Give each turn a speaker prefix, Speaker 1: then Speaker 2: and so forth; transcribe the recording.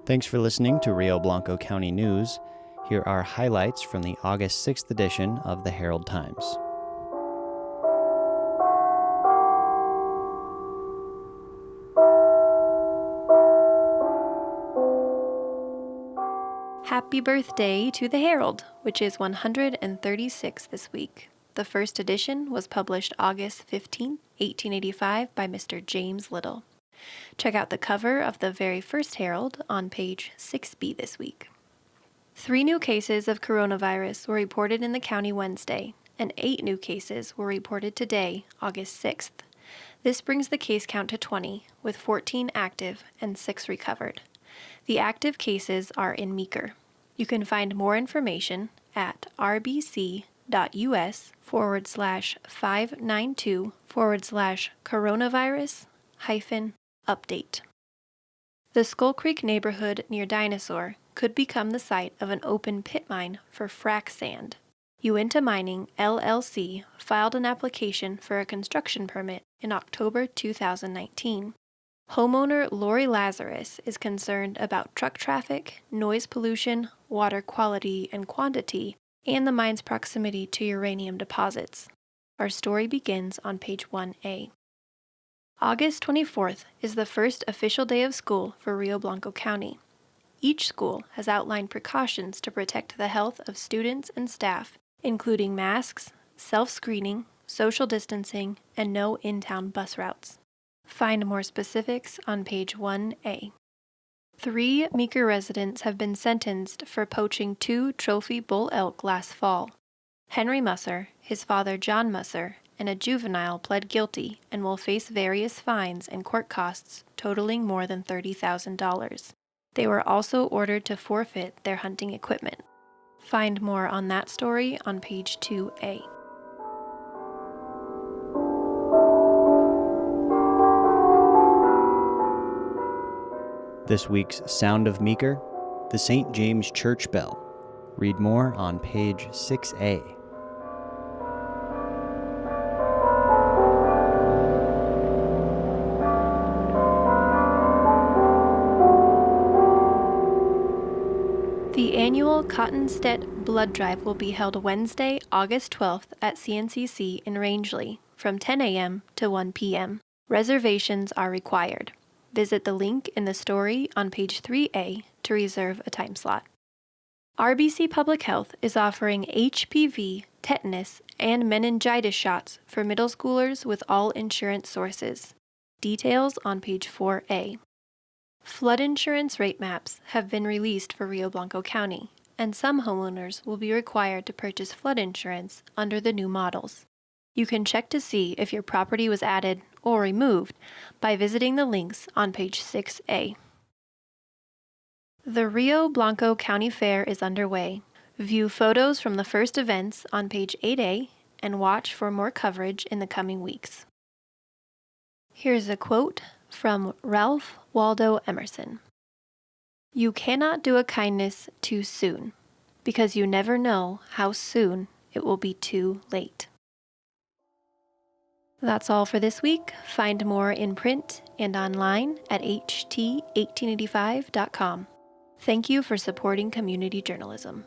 Speaker 1: Thanks for listening to Rio Blanco County News. Here are highlights from the August 6th edition of the Herald Times.
Speaker 2: Happy birthday to the Herald, which is 136 this week. The first edition was published August 15, 1885 by Mr. James Lyttle. Check out the cover of the very first Herald on page 6B this week. 3 new cases of coronavirus were reported in the county Wednesday, and 8 new cases were reported today, August 6th. This brings the case count to 20, with 14 active and 6 recovered. The active cases are in Meeker. You can find more information at rbc.us/592/coronavirus-update. The Skull Creek neighborhood near Dinosaur could become the site of an open pit mine for frac sand. Uinta Mining, LLC, filed an application for a construction permit in October 2019. Homeowner Lori Lazarus is concerned about truck traffic, noise pollution, water quality and quantity, and the mine's proximity to uranium deposits. Our story begins on page 1A. August 24th is the first official day of school for Rio Blanco County. Each school has outlined precautions to protect the health of students and staff, including masks, self-screening, social distancing, and no in-town bus routes. Find more specifics on page 1A. 3 Meeker residents have been sentenced for poaching 2 trophy bull elk last fall. Henry Musser, his father John Musser, and a juvenile pled guilty and will face various fines and court costs totaling more than $30,000. They were also ordered to forfeit their hunting equipment. Find more on that story on page 2A.
Speaker 1: This week's Sound of Meeker, the St. James Church Bell. Read more on page 6A.
Speaker 2: The annual Cottonstead Blood Drive will be held Wednesday, August 12th at CNCC in Rangeley from 10 a.m. to 1 p.m. Reservations are required. Visit the link in the story on page 3A to reserve a time slot. RBC Public Health is offering HPV, tetanus, and meningitis shots for middle schoolers with all insurance sources. Details on page 4A. Flood insurance rate maps have been released for Rio Blanco County, and some homeowners will be required to purchase flood insurance under the new models. You can check to see if your property was added or removed by visiting the links on page 6A. The Rio Blanco County Fair is underway. View photos from the first events on page 8A and watch for more coverage in the coming weeks. Here's a quote from Ralph Waldo Emerson. "You cannot do a kindness too soon, because you never know how soon it will be too late." That's all for this week. Find more in print and online at ht1885.com. Thank you for supporting community journalism.